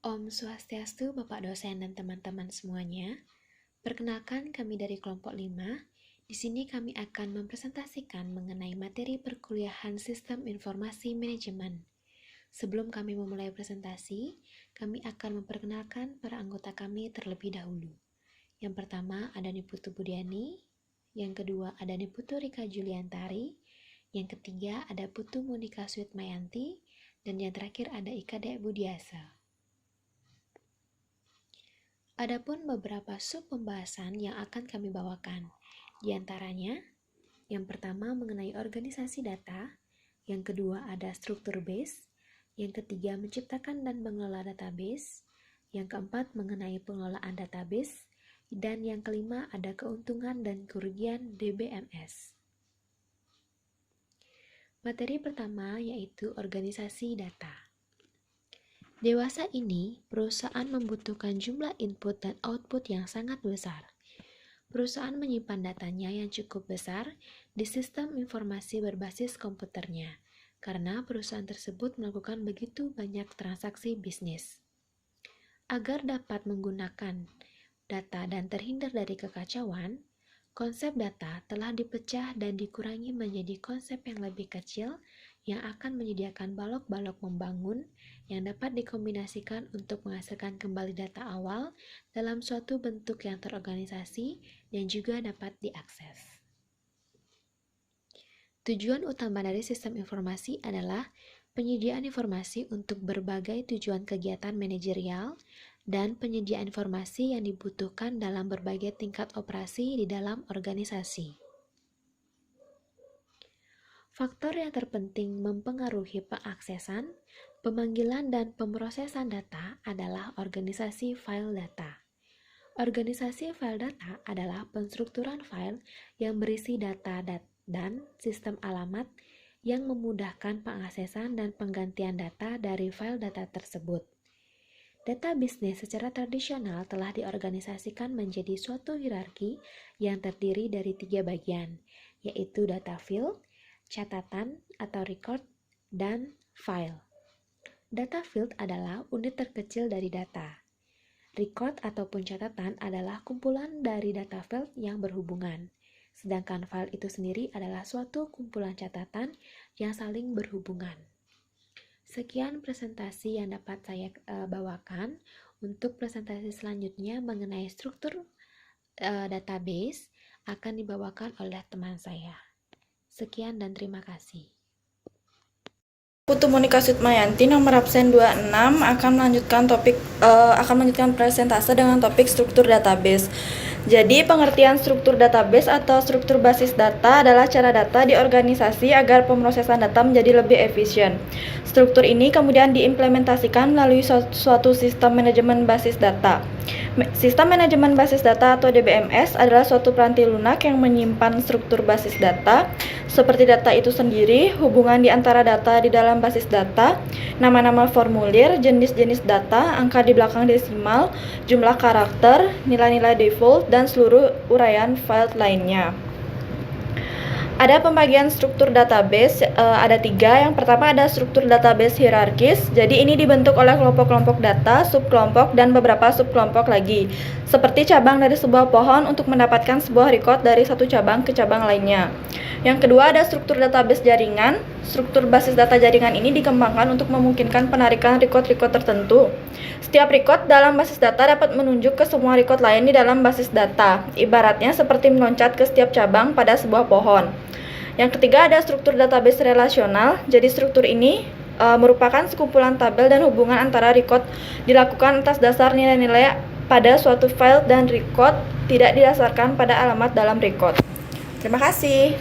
Om Swastiastu, Bapak dosen dan teman-teman semuanya. Perkenalkan, kami dari kelompok 5. Di sini kami akan mempresentasikan mengenai materi perkuliahan Sistem Informasi Manajemen. Sebelum kami memulai presentasi, kami akan memperkenalkan para anggota kami terlebih dahulu. Yang pertama ada Niputu Budiani, yang kedua ada Niputu Rika Juliantari, yang ketiga ada Putu Monika Sweetmayanti, dan yang terakhir ada Ikade Budiasa. Adapun beberapa sub pembahasan yang akan kami bawakan, di antaranya, yang pertama mengenai organisasi data, yang kedua ada struktur base, yang ketiga menciptakan dan mengelola database, yang keempat mengenai pengelolaan database, dan yang kelima ada keuntungan dan kerugian DBMS. Materi pertama yaitu organisasi data. Dewasa ini, perusahaan membutuhkan jumlah input dan output yang sangat besar. Perusahaan menyimpan datanya yang cukup besar di sistem informasi berbasis komputernya, karena perusahaan tersebut melakukan begitu banyak transaksi bisnis. Agar dapat menggunakan data dan terhindar dari kekacauan, konsep data telah dipecah dan dikurangi menjadi konsep yang lebih kecil yang akan menyediakan balok-balok membangun yang dapat dikombinasikan untuk menghasilkan kembali data awal dalam suatu bentuk yang terorganisasi dan juga dapat diakses. Tujuan utama dari sistem informasi adalah penyediaan informasi untuk berbagai tujuan kegiatan manajerial dan penyediaan informasi yang dibutuhkan dalam berbagai tingkat operasi di dalam organisasi. Faktor yang terpenting mempengaruhi pengaksesan, pemanggilan, dan pemrosesan data adalah organisasi file data. Organisasi file data adalah penstrukturan file yang berisi data dan sistem alamat yang memudahkan pengaksesan dan penggantian data dari file data tersebut. Data bisnis secara tradisional telah diorganisasikan menjadi suatu hierarki yang terdiri dari 3 bagian, yaitu data field, catatan atau record, dan file. Data field adalah unit terkecil dari data. Record ataupun catatan adalah kumpulan dari data field yang berhubungan. Sedangkan file itu sendiri adalah suatu kumpulan catatan yang saling berhubungan. Sekian presentasi yang dapat saya bawakan. Untuk presentasi selanjutnya mengenai struktur database akan dibawakan oleh teman saya. Sekian dan terima kasih. Putu Monika Sweetmayanti nomor absen 26 akan melanjutkan presentase dengan topik struktur database. Jadi, pengertian struktur database atau struktur basis data adalah cara data diorganisasi agar pemrosesan data menjadi lebih efisien. Struktur ini kemudian diimplementasikan melalui suatu sistem manajemen basis data. Sistem manajemen basis data atau DBMS adalah suatu piranti lunak yang menyimpan struktur basis data, seperti data itu sendiri, hubungan di antara data di dalam basis data, nama-nama formulir, jenis-jenis data, angka di belakang desimal, jumlah karakter, nilai-nilai default, dan seluruh uraian file lainnya. Ada pembagian struktur database, ada 3. Yang pertama ada struktur database hierarkis. Jadi ini dibentuk oleh kelompok-kelompok data, subkelompok, dan beberapa subkelompok lagi. Seperti cabang dari sebuah pohon untuk mendapatkan sebuah record dari satu cabang ke cabang lainnya. Yang kedua ada struktur database jaringan. Struktur basis data jaringan ini dikembangkan untuk memungkinkan penarikan record-record tertentu. Setiap record dalam basis data dapat menunjuk ke semua record lain di dalam basis data. Ibaratnya seperti meloncat ke setiap cabang pada sebuah pohon. Yang ketiga ada struktur database relasional. Jadi struktur ini merupakan sekumpulan tabel dan hubungan antara record dilakukan atas dasar nilai-nilai pada suatu file dan record tidak didasarkan pada alamat dalam record. Terima kasih.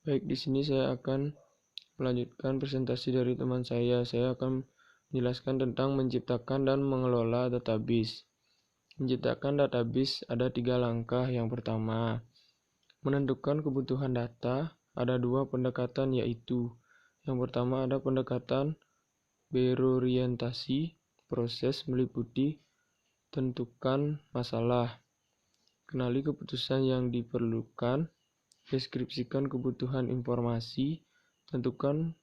Baik, di sini saya akan melanjutkan presentasi dari teman saya. Saya akan menjelaskan tentang menciptakan dan mengelola database. Menciptakan database ada 3 langkah. Yang pertama, menentukan kebutuhan data. Ada 2 pendekatan, yaitu yang pertama ada pendekatan berorientasi proses meliputi tentukan masalah, kenali keputusan yang diperlukan, deskripsikan kebutuhan informasi, tentukan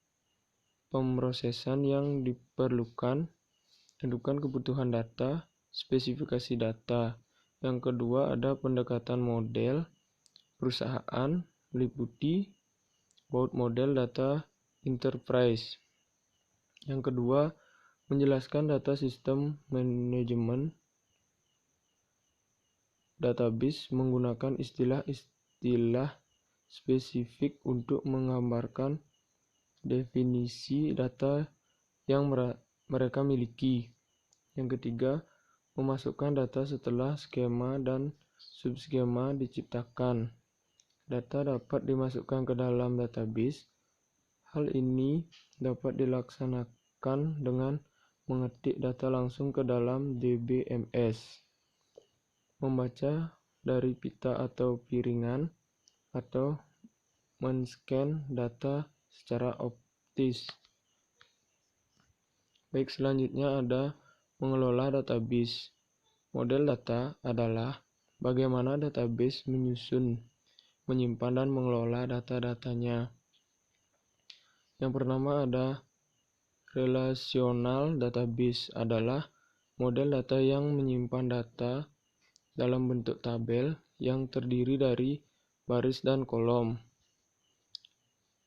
pemrosesan yang diperlukan, tentukan kebutuhan data, spesifikasi data. Yang kedua ada pendekatan model perusahaan, meliputi baut model data enterprise. Yang kedua, menjelaskan data sistem manajemen database menggunakan istilah-istilah spesifik untuk menggambarkan definisi data yang mereka miliki. Yang ketiga, memasukkan data setelah skema dan subskema diciptakan. Data dapat dimasukkan ke dalam database. Hal ini dapat dilaksanakan dengan mengetik data langsung ke dalam DBMS, membaca dari pita atau piringan, atau men-scan data secara optis. Baik, selanjutnya ada mengelola database. Model data adalah bagaimana database menyusun, menyimpan, dan mengelola data-datanya. Yang pertama ada relational database, adalah model data yang menyimpan data dalam bentuk tabel yang terdiri dari baris dan kolom.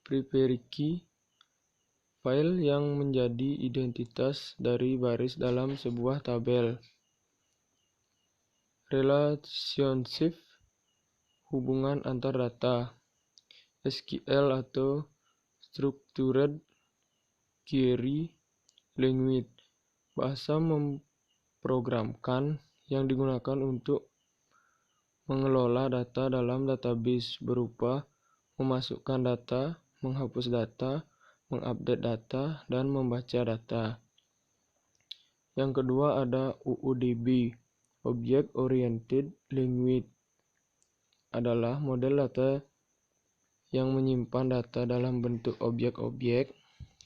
Primary key, file yang menjadi identitas dari baris dalam sebuah tabel. Relationship, hubungan antar data. SQL atau Structured Query Language, bahasa memprogramkan yang digunakan untuk mengelola data dalam database berupa memasukkan data, menghapus data, mengupdate data, dan membaca data. Yang kedua ada OODB, Object Oriented Language, adalah model data yang menyimpan data dalam bentuk objek-objek.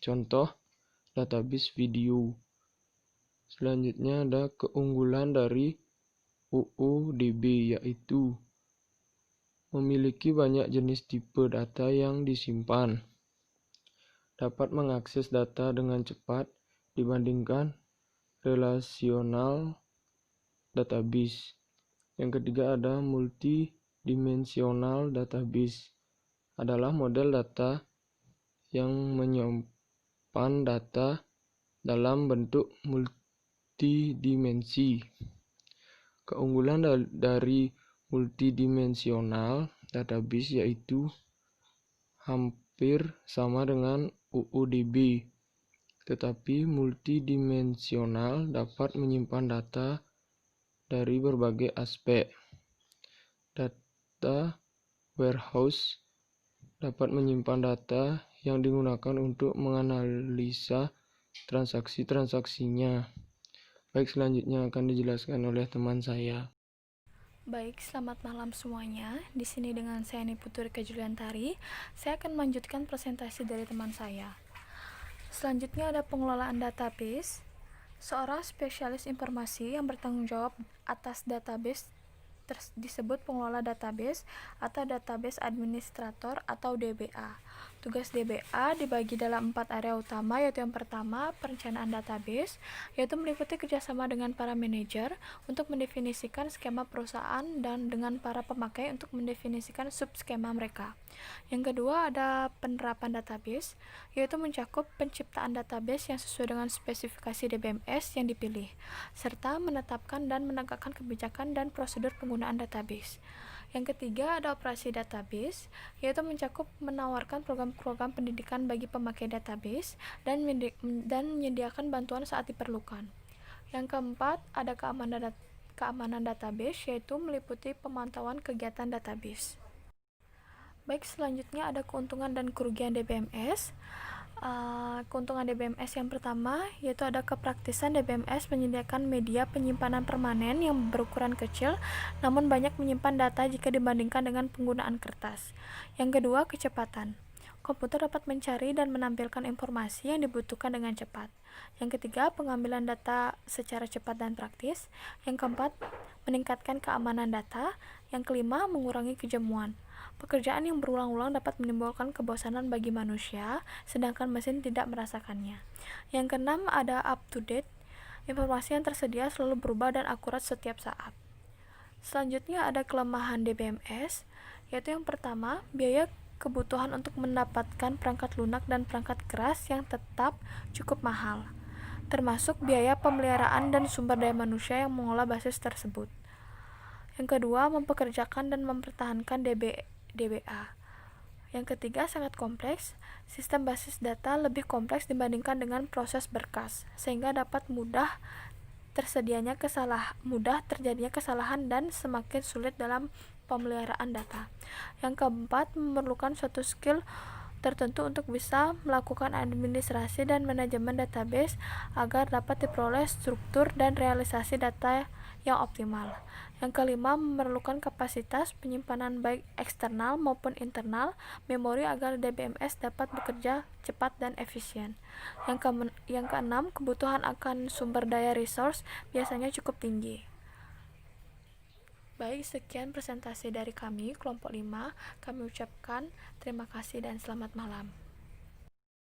Contoh, database video. Selanjutnya ada keunggulan dari OODB, yaitu memiliki banyak jenis tipe data yang disimpan, dapat mengakses data dengan cepat dibandingkan relational database. Yang ketiga ada multidimensional database, adalah model data yang menyimpan data dalam bentuk multidimensi. Keunggulan dari multidimensional database yaitu hampir sama dengan OODB, tetapi multidimensional dapat menyimpan data dari berbagai aspek. Data warehouse dapat menyimpan data yang digunakan untuk menganalisa transaksi-transaksinya. Baik, selanjutnya akan dijelaskan oleh teman saya. Baik, selamat malam semuanya. Di sini dengan saya Niputurika Juliantari, saya akan melanjutkan presentasi dari teman saya. Selanjutnya ada pengelolaan database. Seorang spesialis informasi yang bertanggung jawab atas database disebut pengelola database atau database administrator atau DBA. Tugas DBA dibagi dalam 4 area utama, yaitu yang pertama, perencanaan database, yaitu meliputi kerjasama dengan para manajer untuk mendefinisikan skema perusahaan dan dengan para pemakai untuk mendefinisikan subskema mereka. Yang kedua ada penerapan database, yaitu mencakup penciptaan database yang sesuai dengan spesifikasi DBMS yang dipilih, serta menetapkan dan menegakkan kebijakan dan prosedur penggunaan database. Yang ketiga ada operasi database, yaitu mencakup menawarkan program-program pendidikan bagi pemakai database dan menyediakan bantuan saat diperlukan. Yang keempat ada keamanan database, yaitu meliputi pemantauan kegiatan database. Baik, selanjutnya ada keuntungan dan kerugian DBMS. Keuntungan DBMS yang pertama yaitu ada kepraktisan. DBMS menyediakan media penyimpanan permanen yang berukuran kecil namun banyak menyimpan data jika dibandingkan dengan penggunaan kertas. Yang kedua, kecepatan. Komputer dapat mencari dan menampilkan informasi yang dibutuhkan dengan cepat. Yang ketiga, pengambilan data secara cepat dan praktis. Yang keempat, meningkatkan keamanan data. Yang kelima, mengurangi kejemuan. Pekerjaan yang berulang-ulang dapat menimbulkan kebosanan bagi manusia, sedangkan mesin tidak merasakannya. Yang keenam, ada up-to-date. Informasi yang tersedia selalu berubah dan akurat setiap saat. Selanjutnya ada kelemahan DBMS, yaitu yang pertama, biaya kebutuhan untuk mendapatkan perangkat lunak dan perangkat keras yang tetap cukup mahal, termasuk biaya pemeliharaan dan sumber daya manusia yang mengolah basis tersebut. Yang kedua, mempekerjakan dan mempertahankan DBA. Yang ketiga, sangat kompleks. Sistem basis data lebih kompleks dibandingkan dengan proses berkas, sehingga dapat mudah terjadinya kesalahan dan semakin sulit dalam pemeliharaan data. Yang keempat, memerlukan suatu skill tertentu untuk bisa melakukan administrasi dan manajemen database agar dapat diperoleh struktur dan realisasi data yang optimal. Yang kelima, memerlukan kapasitas penyimpanan baik eksternal maupun internal memori agar DBMS dapat bekerja cepat dan efisien. Yang keenam, kebutuhan akan sumber daya resource biasanya cukup tinggi. Baik, sekian presentasi dari kami, kelompok 5. Kami ucapkan terima kasih dan selamat malam.